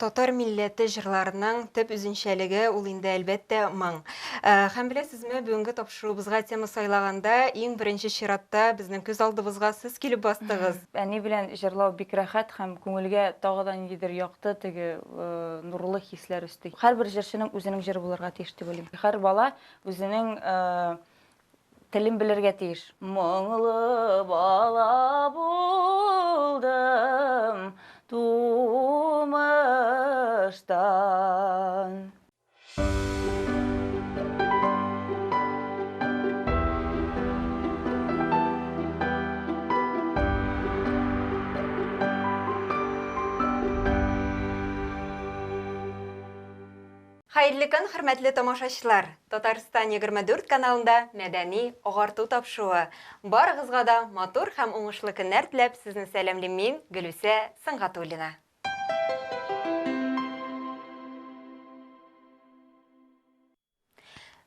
Татар милләте җырларының төп үзенчәлеге ул инде әлбәттә моң. Һәм беләсезме, бүгенге тапшыруыбызга тема сайлаганда иң беренче чиратта безнең күз алдыбызга сез килеп бастыгыз. Әни белән җырлау бик рәхәт һәм күңелгә тагыдан ниндидер якты, нурлы хисләр өсти. Һәрбер җырчының үзенең җыры булырга тиеш дип уйлыйм. Һәр бала үзенең телен белергә тиеш. Моңлы бала булдым тумыштан. Хәерле көн, хөрмәтле тамашачылар. Татарстан 24 каналында мәдәни агарту тапшыруы. Барыгызга да матур һәм уңышлы көннәр теләп, сезне сәламлыйм мин, Гөлүсә Сыңгатуллина.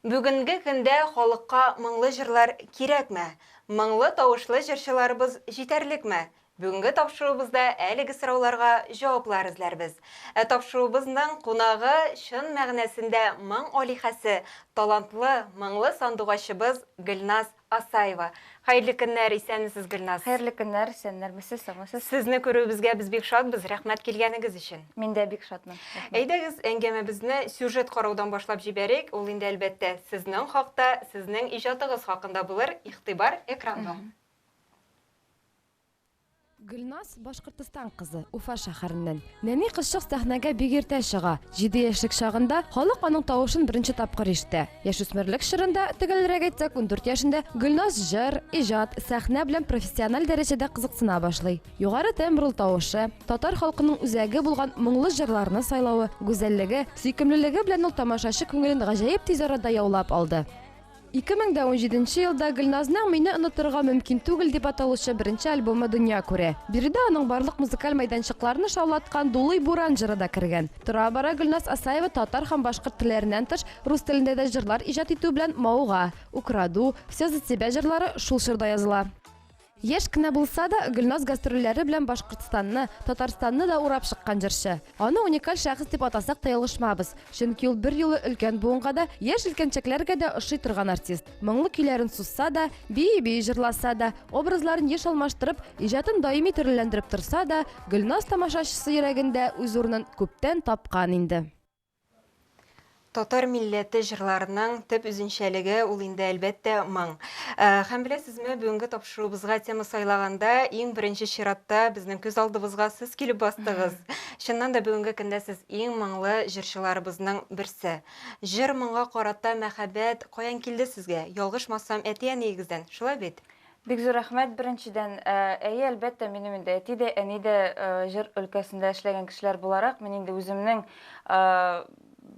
Бүгенге көндә халыкка моңлы җырлар кирәкме? Моңлы тавышлы җырчыларыбыз җитәрлекме? Бүгенге тапшыруыбызда әлеге сорауларга җаваплар эзләрбез. Тапшыруыбызның кунагы чын мәгънәсендә моң алихәсе, талантлы, моңлы сандугачыбыз Гөлназ Асаева. Хәерле көннәр, исәнмесез, Гөлназ? Хәерле көннәр, исәннәрмесез, самасыз? Сезне күрүебезгә без бик шатбыз. Рәхмәт килгәнегез өчен. Мин дә бик шатмын. Әйдәгез, әңгәмәбезне сюжет караудан башлап җибәрик. Ул инде әлбәттә сезнең хакта, сезнең иҗатыгыз хакында булыр. Игътибар экранга. Гөлназ Башкортстан кызы, Уфа шәһәреннән. Нәни кызчык сәхнәгә бик иртә чыга. 7 яшьлек чагында халык аның тавышын беренче тапкыр ишетә. Яшүсмерлек чорында, төгәлрәк әйтсәк, 14 яшендә Гөлназ җыр, иҗат, сәхнә белән профессиональ дәрәҗәдә кызыксына башлый. Югары тембрлы тавышы, татар халкының үзәге булган моңлы җырларны сайлавы, гүзәллеге, сөйкемлелеге белән ул тамашачы күңелен гаҗәеп тиз арада яулап алды. 2017 елда Гөлназның «Мине онытырга мөмкин түгел» дип аталучы беренче альбомы дөнья күрә. Биредә аның барлык музыкаль майданчыкларны шаулаткан «Дулый буран» җыры да кергән. Тора-бара Гөлназ Асаева татар һәм башкорт телләреннән тыш рус телендә дә җырлар иҗат итү белән мауга, украду, все за тебя җырлары шул чорда языла. Яшь кенә булса да, Гөлназ гастрольләре белән Башкортстанны, Татарстанны да урап чыккан җырчы. Аны уникаль шәхес дип атасак та ялгышмабыз. Чөнки ул бер юлы өлкән буынга да, яшь өлкәнчәкләргә дә ошый торган артист. Моңлы көйләрен сузса да, бии җырласа да, образларын еш алмаштырып, иҗатын даими төрләндереп торса да, Гөлназ тамашачысы йөрәгендә үз урынын күптән тапкан инде. Татар милләте җырларының төп үзенчәлеге ул инде әлбәттә моң. Һәм беләсезме, бүгенге тапшыруыбызга тема сайлаганда иң беренче чиратта безнең күз алдыбызга сез килеп бастыгыз. Чыннан да бүгенге көндә сез иң моңлы җырчыларыбызның берсе. Җыр моңга карата мәхәббәт каян килде сезгә? Ялгышмасам, әти-әниегездән, шулай бит? Бик зур рәхмәт беренчедән. Әйе, әлбәттә, минем инде әти дә, әни дә җыр өлкәсендә эшләгән кешеләр буларак, мин инде үземнең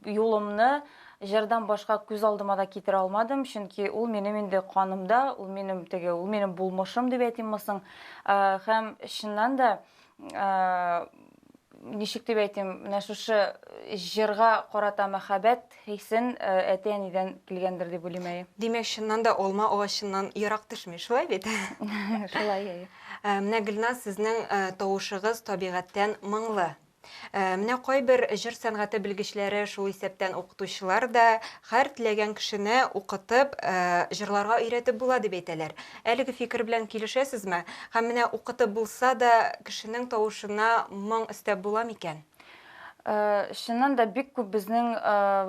юлымны җырдан башка күз алдыма да китерә алмадым, чөнки ул минем инде канымда, ул минем булмышым дип әйтимме соң. Һәм чыннан да ничек дип әйтим, менә шушы җырга карата мәхәббәт хисен әти-әнидән килгәндер дип уйлыйм. Димәк, чыннан да алма агачыннан ерак төшми, шулай бит? Шулай. Менә Гөлназ, сезнең тавышыгыз табигатьтән моңлы. Менә кайбер җыр сәнгате белгечләре, шул исәптән укытучылар да һәр теләгән кешене укытып, җырларга өйрәтеп була дип әйтәләр. Әлеге фикер белән килешәсезме? Һәм менә укытып булса да, кешенең тавышына моң өстәп була микән? Чыннан да бик күп безнең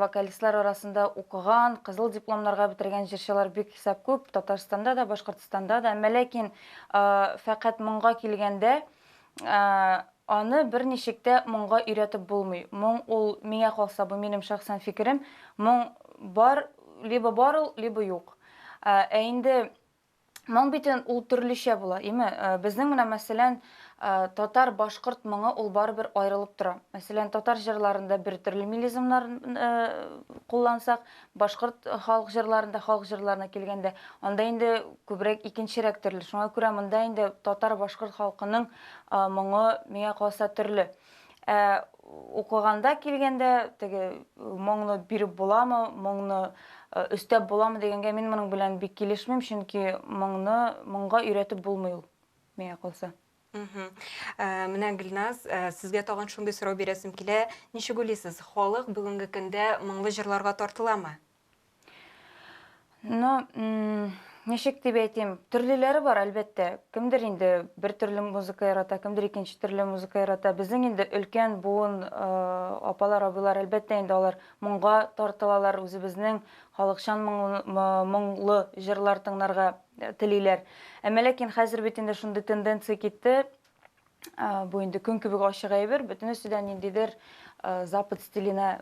вокалистлар арасында укыган, кызыл дипломнарга бетергән җырчылар бик хисап күп, Татарстанда да, Башкортстанда да. Ләкин фәкать моңга килгәндә, аны бер ничектә моңга өйрәтеп булмый. Моң ул, миңа калса, бу минем шәхсән фикерем, моң либо бар, либо юк. Инде моң бит ул төрлечә була, име? Безнең менә мәсәлән, татар башкорт моңы ул барыбер аерылып тора. Мәсәлән, татар җырларында бер төрле мелизмнар куллансак, башкорт халык җырларында, халык җырларына килгәндә, анда инде күбрәк икенчерәк төрле. Шуңа күрә монда инде татар-башкорт халкының моңы миңа калса төрле. Укыганда килгәндә, моңны биреп буламы, моңны өстәп буламы дигәнгә мин моның белән бик килешмим, чөнки моңга өйрәтеп булмый ул, миңа калса. Менә Гөлназ, сезгә тагын шундый сорау бирәсем килә. Ничек уйлыйсыз, халык бүгенге көндә моңлы җырларга тартыламы? Ну, ничек дип әйтим, төрлеләре бар, әлбәттә. Кемдер инде бер төрле музыка ярата, кемдер икенче төрле музыка ярата. Безнең инде өлкән буын апалар, абыйлар, әлбәттә инде алар моңга тартылалар, үзебезнең халыкчан моңлы җырлар тыңларга телиләр. Әмма ләкин хәзер бит инде шундый тенденция китте. Бу инде көн кебек ачык әйбер, бөтенесе ниндидер запад стиленә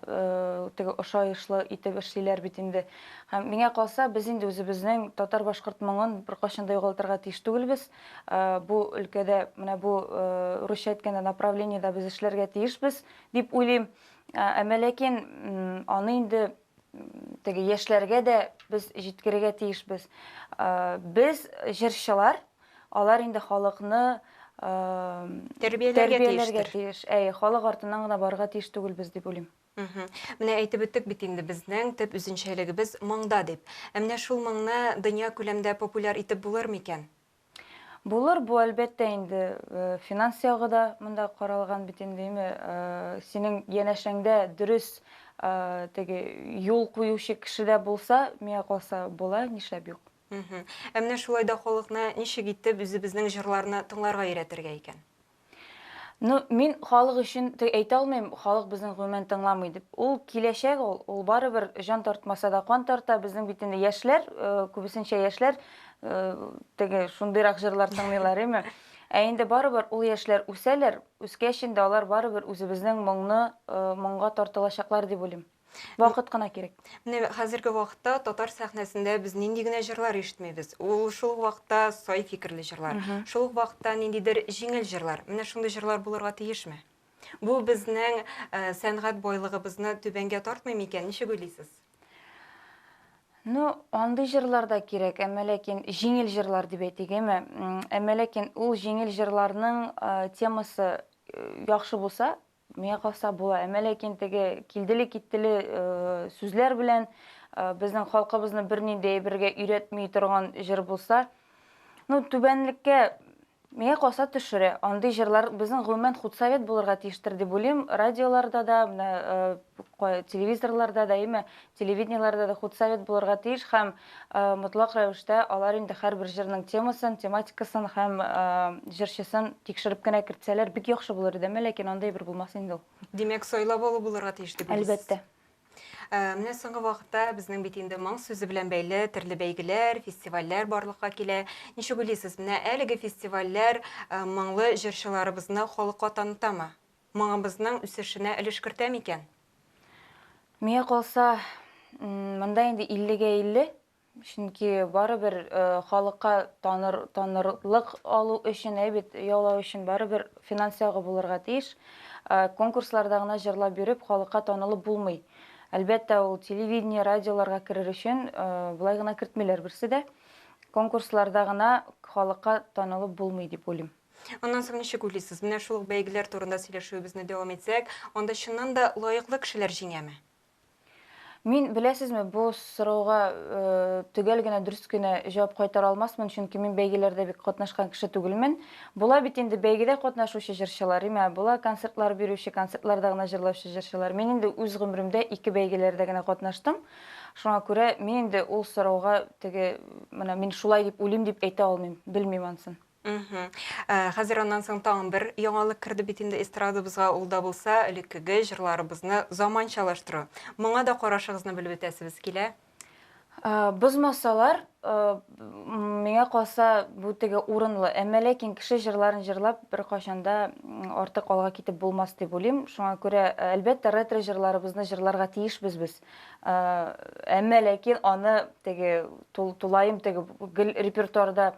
теге ошайышлы итеп эшлиләр бит инде. Һәм миңа калса, без инде үзебезнең татар-башкорт моңын беркайчан да югалтырга тиеш түгелбез. Бу өлкәдә, менә бу русча әйткәндә направлениедә без эшләргә тиешбез дип уйлыйм. Әмма ләкин аны инде теге яшьләргә дә без җиткерергә тиешбез. Без җырчылар, алар инде халыкны Тәрбияләргә тәрбияләргә тиештер. тиеш. Халык артыннан гына барырга тиеш түгелбез дип уйлыйм. Менә әйтеп беттек бит инде безнең төп үзенчәлегебез моңда дип. Менә шул моңны дөнья күләмендә популяр итеп булыр микән? Булыр, бу әлбәттә инде финанс ягы да монда каралган бит инде, синең янәшәңдә дөрес теге юл куючы кеше дә булса, миңа калса була, нишләп юк. Менә шулай да халыкны ничек итеп үзебезнең җырларны тыңларга өйрәтергә икән? Ну, мин халык өчен әйтә алмыйм, халык безнең гомумән тыңламый дип. Ул киләчәк, ул барыбер җан тартмаса да кан тарта. Безнең бит инде яшьләр, күбесенчә яшьләр теге шундыйрак җырлар тыңлыйлар, име? Инде барыбер ул яшьләр үсәләр, үскәч инде алар барыбер үзебезнең моңга тартылачаклар дип уйлыйм. Вакыт кына кирәк. Менә хәзерге вакытта татар сәхнәсендә без нинди генә җырлар ишетмәйбез. Ул шул вакытта сай фикерле җырлар, шул вакытта ниндидер җиңел җырлар. Менә шундый җырлар булырга тиешме? Бу безнең сәнгать байлыгыбызны түбәнгә тартмый микән? Ничек уйлыйсыз? Ну, андый җырлар да кирәк, әмма ләкин җиңел җырлар дип әйтик, әмма ләкин ул җиңел җырларның темасы яхшы булса, миңа калса була. Әмма ләкин теге килделе-киттеле сүзләр белән безнең халкыбызны бернинди әйбергә өйрәтми торган җыр булса, ну, түбәнлеккә миңа калса төшерә. Андый җырлар безнең гомумән худсовет булырга тиештер дип уйлыйм. Радиоларда да, телевизорларда да, телевидениеларда да худсовет булырга тиеш һәм мотлак рәвештә алар инде һәрбер җырның темасын, тематикасын һәм җырчысын тикшереп кенә кертсәләр, бик яхшы булыр иде, ләкин андай бер булмас инде ул. Димәк, сайлап алу булырга тиеш дип уйлыйсыз? Әлбәттә. Менә соңгы вакытта безнең бит инде моң сүзе белән бәйле төрле бәйгеләр, фестивальләр барлыкка килә. Ничек уйлыйсыз, менә әлеге фестивальләр моңлы җырчыларыбызны халыкка танытамы? Моңыбызның үсешенә өлеш кертә микән? Миңа калса, монда инде 50-гә 50, чөнки барыбер халыкка танырлык алу өчен, яулау өчен барыбер финанс ягы булырга тиеш. Конкурсларда гына җырлап биреп, халыкка танылып булмый. Әлбәттә, ул телевидение, радиоларга керер өчен булай гына кертмиләр берсе дә. Конкурсларда гына халыкка танылып булмый дип уйлыйм. Аннан соң ничек уйлыйсыз? Менә шул бәйгеләр турында сөйләшүебезне дәвам итсәк, анда чыннан да лаеклы кешеләр җиңәме? Мин, беләсезме, бу сорауга төгәл генә дөрес кенә җавап кайтара алмасмын, чөнки мин бәйгеләрдә бик катнашкан кеше түгелмен. Була бит инде бәйгедә катнашучы җырчылар, була концертлар бирүче, концертларда гына җырлаучы җырчылар. Мин инде үз гомеремдә 2 бәйгеләрдә генә катнаштым. Шуңа күрә мин инде ул сорауга теге, менә мин шулай дип уйлыйм дип әйтә алмыйм, белмим ансын. Хәзер аннан соң тагын бер яңалык керде бит инде эстрадабызга, ул да булса, элеккеге җырларыбызны заманчалаштыру. Моңа да карашыгызны белеп үтәсебез килә. Бозмасалар, миңа калса бу теге урынлы, әмма ләкин кеше җырларын җырлап беркайчанда артык алга китеп булмас дип уйлыйм. Шуңа күрә, әлбәттә, ретро җырларыбызны җырларга тиешбез без. Әмма ләкин аны теге тулайым теге репертуарда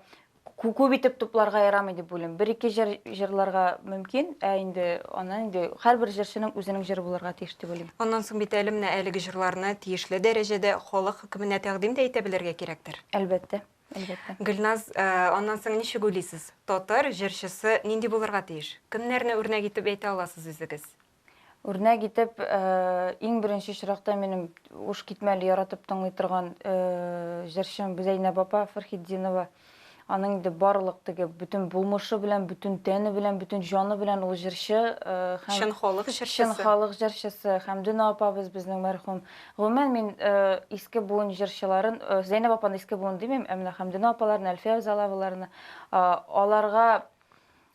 күп итеп тупларга ярамый дип уйлыйм. Бер-ике җырларга мөмкин, инде аннан инде һәрбер җырчының үзенең җыры булырга тиеш дип уйлыйм. Аннан соң бит әле менә әлеге җырларны тиешле дәрәҗәдә халык хөкеменә тәкъдим дә итә белергә кирәктер. Әлбәттә, әлбәттә. Гөлназ, аннан соң ничек уйлыйсыз? Татар җырчысы нинди булырга тиеш? Кемнәрне үрнәк итеп әйтә аласыз үзегез? Үрнәк итеп, иң беренче чиракта минем уш китмәле яратып тыңлый торган җырчым Зәйнәп апа Фәрхетдинова. Аның инде барлык теге бүтүн булмышы белән, бүтүн тәне белән, бүтүн җаны белән ул җырчы Шын халык Шын җырчысы. халык җырчысы Хәмдүнә апабыз безнең мәрхүм. Гомумән мин иске буын җырчыларын, Зәйнәп апаны иске буын димим, ә менә Хәмдүнә апаларны, Әлфия Залаваларны,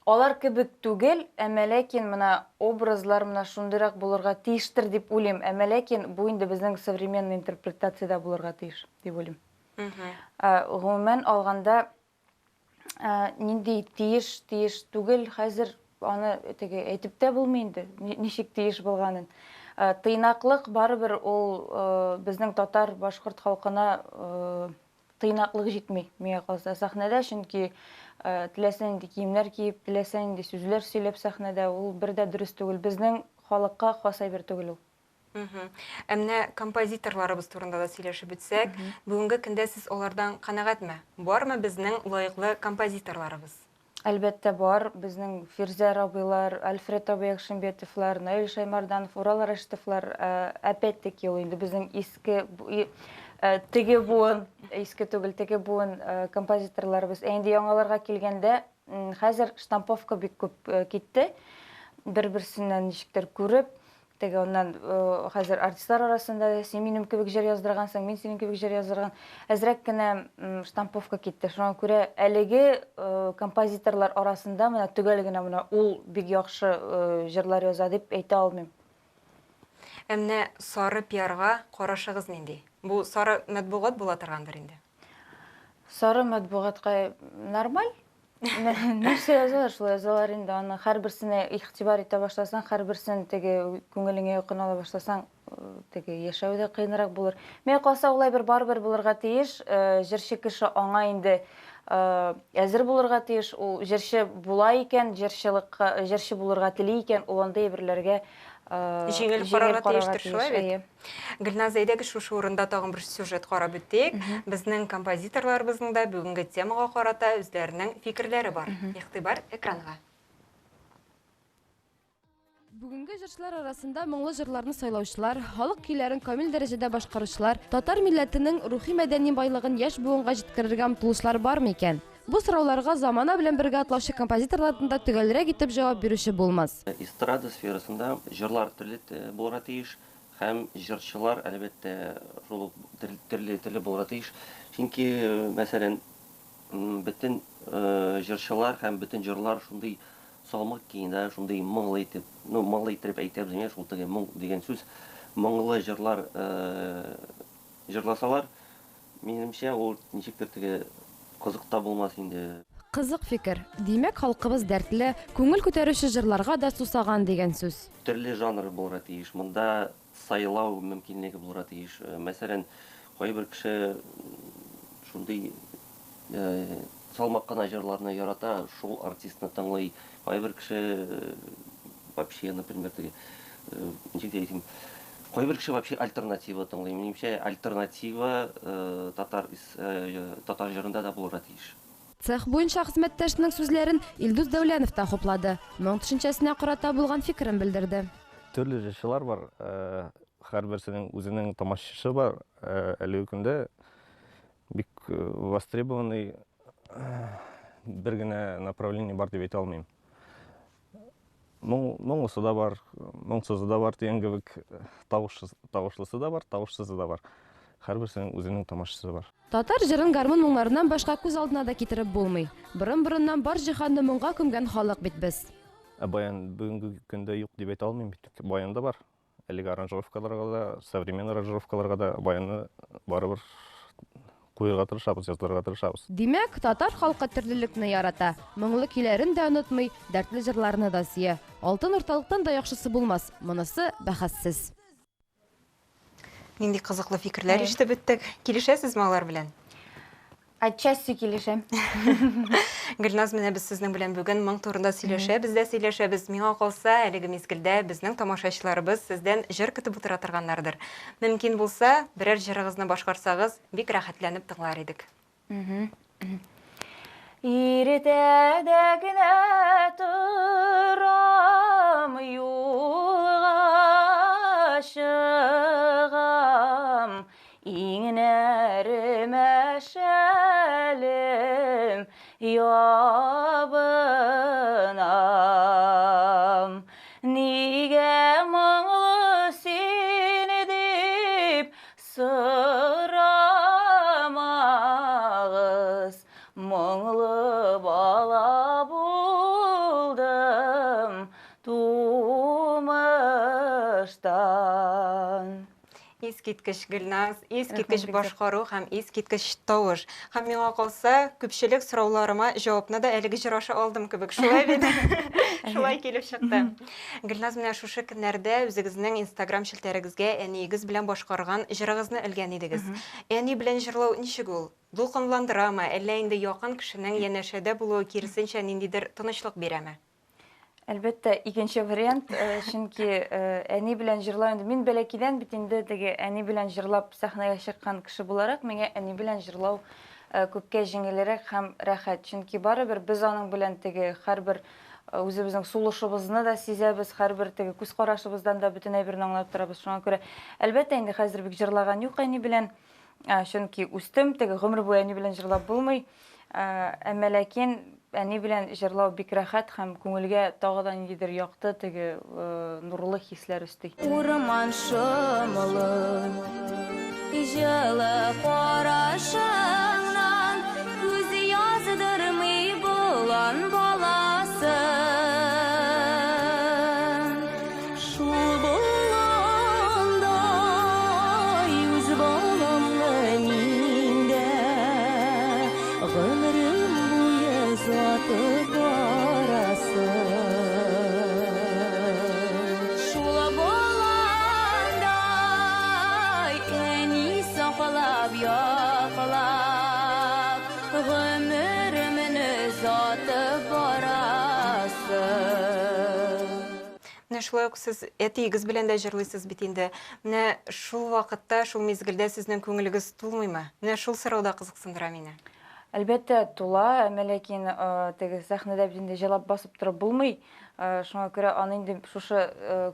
алар кебек түгел, әмма ләкин менә образлар менә шундыйрак булырга тиештер дип уйлыйм. Әмма ләкин бу инде безнең современный интерпретациядә булырга тиеш дип уйлыйм. Гомумән алганда нинди тиеш түгел, хәзер аны теге әйтеп тә булмый инде, ничек тиеш булганын. Тыйнаклык барыбер ул безнең татар, башкорт халкына тыйнаклык җитми, миңа калса сәхнәдә, чөнки теләсәң инде киемнәр киеп, теләсәң инде сүзләр сөйләп сәхнәдә, ул бер дә дөрес түгел. Безнең халыкка хас әйбер түгел ул. Әмнә композиторларыбыз турында да сөйләшеп үтсәк, бүгенге көндә сез алардан канәгатьме? Бармы безнең лаеклы композиторларыбыз? Әлбәттә бар, безнең Фирзә Рабыйлар, Альфред Абыякшинбетовлар, Наил Шаймарданов, Урал Рәшитовлар, опять-таки ул инде безнең иске теге буын, иске түгел, теге буын композиторларыбыз. Инде яңаларга килгәндә, хәзер штамповка бик күп китте. Бер-берсеннән ничектер күреп, теге оннан хәзер артистлар арасында син минем кебек җыр яздыргансың, мин синең кебек җыр яздырган. Әзрәк кенә штамповка китте. Шуңа күрә әлеге композиторлар арасында менә төгәл генә менә ул бик яхшы җырлар яза дип әйтә алмыйм. Әмнә сары пиарга карашыгыз нинди? Бу сары матбугат була торгандыр инде. Сары матбугатка нормаль. Нәрсә язалар, шулай язалар инде. Аны һәрберсенә игътибар итә башласаң, һәрберсен теге күңелеңә якын ала башласаң, теге яшәүдә кыйнарак булыр. Миңа калса улай барыбер булырга тиеш. Җырчы кеше аңа инде әзер булырга тиеш. Ул җырчы була икән, җырчы булырга тели икән, ул андай әйберләргә Җиңел карарга тиештер, шулай бит. Гөлназ, әйдәгез шушы урында тагын бер сюжет карап үтик. Безнең композиторларыбызның да бүгенге темага карата үзләренең фикерләре бар. Игътибар экранга. Бүгенге җырчылар арасында моңлы җырларны сайлаучылар, халык көйләрен камил дәрәҗәдә башкаручылар, татар милләтенең рухи мәдәни байлыгын яшь буынга җиткерергә омтылышлар бармы икән? Бу сорауларга замана белән бергә атлаучы композиторлардан да төгәлрәк итеп җавап бирүче булмас. Эстрада сферасында җырлар төрле булырга тиеш, һәм җырчылар әлбәттә төрле булырга тиеш. Чөнки, мәсәлән, бөтен җырчылар һәм бөтен җырлар шундый салмак киендә, шундый моңлы итеп, моңлы итеп әйтәбез, шул теге моң дигән сүз, моңлы җырлар җырласалар, минемчә, ул ничектер теге кызык та булмас инде. Кызык фикер. Димәк, халкыбыз дәртле, күңел күтәрүче җырларга да сусаган дигән сүз. Төрле жанр булырга тиеш. Монда сайлау мөмкинлеге булырга тиеш. Мәсәлән, кайбер кеше шундый салмак кына җырларны ярата, шул артистны тыңлый. Кайбер кеше вообще, например, ничек әйтим, кайбер кеше вообще альтернатива тыңлый. Минемчә, альтернатива татар җырында да булырга тиеш. Цех буенча хезмәттәшенең сүзләрен Илдус Дәүләнов та хуплады. Моң төшенчәсенә карата булган фикерен белдерде. Төрле җырчылар бар, һәрберсенең үзенең тамашачысы бар. Әлеге көндә бик востребованный бер генә направление бар дип әйтә алмыйм. Моңлысы да бар, моңсызы да бар, дигән кебек, тавышлысы да бар, тавышсызы да бар. Һәрберсенең үзенең тамашачысы бар. Татар җырын гармон моңнарыннан башка күз алдына да китереп булмый. Борын-борыннан бар җиһанны моңга күмгән халык бит без. Баян бүгенге көндә юк дип әйтә алмыйм бит. Баян да бар. Әлеге аранжировкаларга да, современный аранжировкаларга да баянны барыбер куярга тырышабыз, язларга тырышабыз. Димәк, татар халкы төрлелекне ярата. Моңлы көйләрен дә онытмый, дәртле җырларны да сөя. Алтын урталыктан да яхшысы булмас. Монысы бәхәссез. Нинди кызыклы фикерләр ишетеп үттек. Килешәсезме алар белән? Отчасти килешәм. Гөлназ, менә без сезнең белән бүген моң турында сөйләшәбез. Миңа калса, әлеге мизгелдә безнең тамашачыларыбыз сездән җыр көтеп утыра торганнардыр. Мөмкин булса, берәр җырыгызны башкарсагыз, бик рәхәтләнеп тыңлар идек. Иртәдә генә торам, юлга чыгам, иңнәремә шәлем ябынам. Неге мұңлы сені деп сұрамағыз, мұңлы бала болдым тумыштан. Искиткіш Гүлназ, искиткіш башқару һәм искиткіш тавыш. Һәм миңа калса, күпчелек сорауларыма җавапны да әлеге җыраша алдым кебек. Шулай бит. Шулай килеп чыкты. Гүлназ, менә шушы көннәрдә үзегезнең Instagram шелтәрегезгә әниегез белән башкарган җырыгызны элгән идегез. Әни белән җырлау ничек ул? Дулкынландырамы, әллә инде якын кешенең янәшәдә булуы киресенчә ниндидер тынычлык бирәме? Әлбәттә, икенче вариант, чөнки әни белән җырлау инде мин бәләкидән бит инде теге әни белән җырлап сәхнәгә чыккан кеше буларак, миңа әни белән җырлау күпкә җиңелрәк һәм рәхәт. Чөнки барыбер без аның белән теге һәрбер үзебезнең сулышыбызны да сизәбез, һәрбер теге күз карашыбыздан да бөтенләй берне аңлап торабыз. Шуңа күрә, әлбәттә, инде хәзер бик җырлаган юк әни белән, чөнки үстем, теге гомер буе әни белән җырлап булмый. Әмма ләкин әни белән җырлау бик рәхәт һәм күңелгә тагы да ниндидер якты, теге нурлы хисләр өсти. Урман шымылы, җылы карашыңнан күз яздырмый булан баласы. Шул булгандай үз баламны миндә гомерем буе заты барасы. Шул булгандай әни саклап яклап гомеремне заты барасы. Менә шулай ук сез әтиегез белән дә җырлыйсыз бит инде. Менә шул вакытта, шул мизгелдә сезнең күңелегез тулмыймы? Менә шул сорауда кызыксындыра мине. Әлбәттә, тула, әмма ләкин теге сәхнәдә бит инде җырлап басып торып булмый. Шуңа күрә аны инде шушы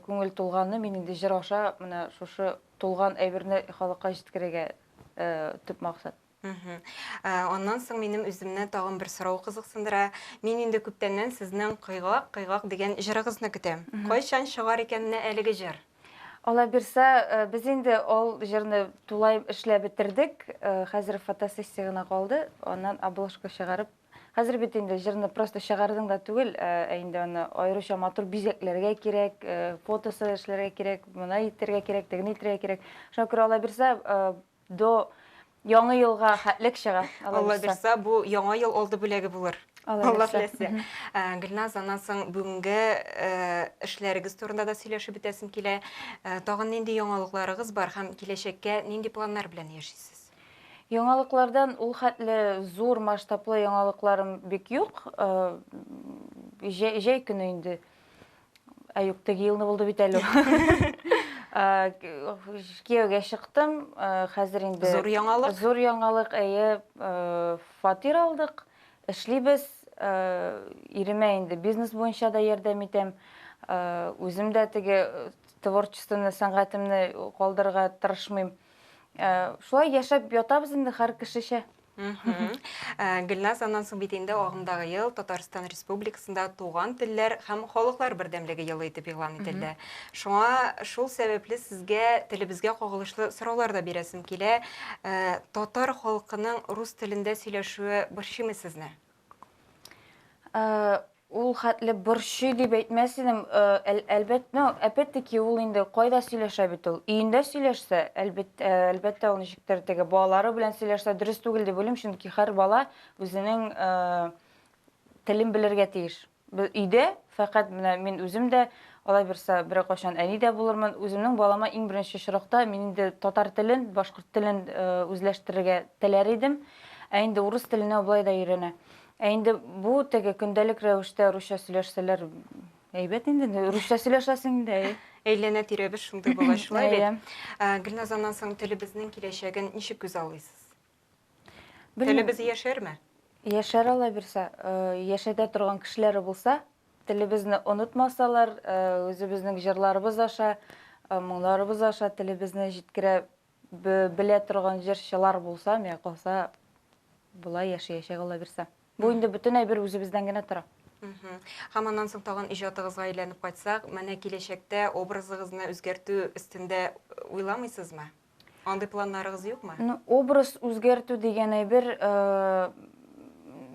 күңел тулганны мин инде җыр аша менә шушы тулган әйберне халыкка җиткерергә төп максат. Аннан соң минем үземне тагын бер сорау кызыксындыра. Мин инде күптәннән сезнең кыйгак дигән җырыгызны көтәм. Кайчан чыгар икән менә әлеге җыр? Алла бирсә, без инде ал җырны тулай эшләп бетердек. Хәзер фотосессия гына калды. Аннан обложка чыгарып, хәзер бит инде җырны просто чыгардың да түгел, инде аны аеруча матур бизәкләргә кирәк, фотосы эшләргә кирәк, моны итәргә кирәк, тегене итәргә кирәк. Шуңа күрә Алла бирсә, до яңа елга хәтлек чыга. Алла бирсә, бу яңа ел алды бүләге булыр. Алла теләсә. Гөлназ, аннан соң бүгенге эшләрегез турында да сөйләшеп бетәсем килә. Тагын нинди яңалыкларыгыз бар һәм киләчәккә нинди планнар белән яшисез? Яңалыклардан ул хәтле зур масштаблы яңалыкларым бик юк. Җәй көне инде. Юк, теге елны булды бит әле. Кияүгә чыктым. Хәзер инде Зур яңалык. Зур яңалык, фатир алдык. Эшлибез. Иремә инде бизнес буенча да ярдәм итәм. Үзем дә теге творчествоны, сәнгатемне калдырырга тырышмыйм. Шулай яшәп ятабыз инде һәр кешечә. Гөлназ, аннан соң бит инде агымдагы ел Татарстан Республикасында туган телләр һәм халыклар бердәмлеге елы итеп игълан ителде. Шуңа шул сәбәпле сезгә телебезгә кагылышлы сораулар да бирәсем килә. Татар халкының рус телендә сөйләшүе борчымы сезне? Ул хәтле борчый дип әйтмәс идем. Әлбәттә, опять-таки ул инде кайда сөйләшә бит ул? Өендә сөйләшсә, әлбәттә ул ничектер теге балалары белән сөйләшсә дөрес түгел дип уйлыйм, чөнки һәр бала үзенең телен белергә тиеш. Өйдә фәкать менә мин үзем дә алай бирсә бер кашан әни дә булырмын. Үземнең балама иң беренче чиракта мин инде татар телен, башкорт телен үзләштерергә теләр идем. Инде урыс теленә булай да өйрәнә. Инде бу теге көндәлек рәвештә русча сөйләшсәләр, әйбәт инде русча сөйләшәсең дә. Әйләнә тирәбез шундый була шулай бит. Гөлназ, аннан соң телебезнең киләчәген ничек күз алыйсыз? Телебез яшәрме? Яшәр Алла бирсә, яшәтә торган кешеләре булса, телебезне онытмасалар, үзебезнең җырларыбыз аша, моңларыбыз аша телебезне җиткерә белә торган җырчылар булса, миңа калса, булай яшәячәк Алла бирсә. Бу инде бөтенләй бер үзебездән генә тора. Һәм аннан соң тагын иҗатыгызга әйләнеп кайтсак, менә киләчәктә образыгызны үзгәртү өстендә уйламыйсызмы? Андый планнарыгыз юкмы? Ну, образ үзгәртү дигән әйбер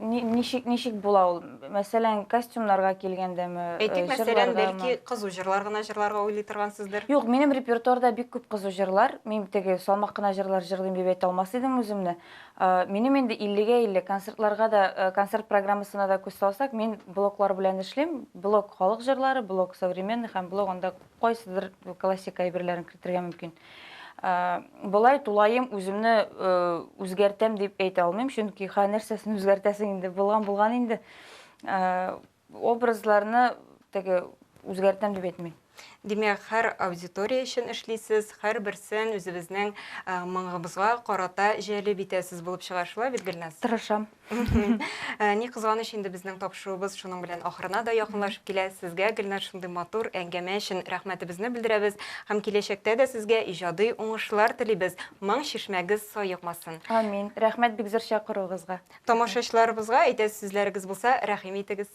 ничек була ул? Мәсәлән, костюмнарга килгәндәме, Әйтик, мәсәлән, җырларгамы? бәлки кызу җырлар гына җырларга уйлый торгансыздыр. Юк, минем репертуарда бик күп кызу җырлар. Мин теге салмак кына җырлар җырлыйм дип әйтә алмас идем үземне. Минем инде 50-гә 50 концертларга да, концерт программасына да күз салсак, мин блоклар белән эшлим. Блок халык җырлары, блок современный һәм блок анда кайсыдыр классика әйберләрен кертергә мөмкин. Болай тулайым үземне үзгәртәм дип әйтә алмыйм, чөнки һәр нәрсәсен үзгәртәсең инде, булган инде. Образларны теге үзгәртәм дип әйтмим. Димәк, һәр аудитория өчен эшлисез, һәр берсен үзебезнең моңыбызга карата җәлеп итәсез булып чыга шулай бит, Гөлназ? Тырышам. Ни кызганыч, инде безнең тапшыруыбыз шуның белән ахырына да якынлашып килә. Сезгә, Гөлназ, шундый матур әңгәмә өчен рәхмәтебезне белдерәбез һәм киләчәктә дә сезгә иҗади уңышлар телибез. Моң чишмәгез саекмасын. Амин. Рәхмәт бик зур чакыруыгызга. Тамашачыларыбызга әйтәс сүзләрегез булса, рәхим итегез.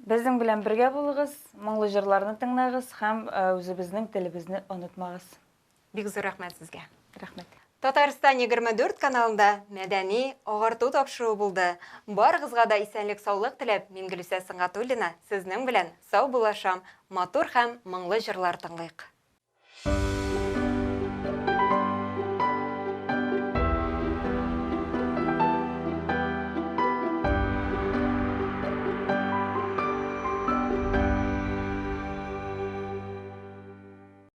Безнең белән бергә булыгыз, моңлы җырларны тыңлагыз һәм үзебезнең телебезне онытмагыз. Бик зур рәхмәт сезгә. Рәхмәт. Татарстан 24 каналында мәдәни агарту тапшыруы булды. Барыгызга да исәнлек, саулык теләп, мин Гөлүсә Сыңгатуллина сезнең белән сау булашам. Матур һәм моңлы җырлар тыңлыйк.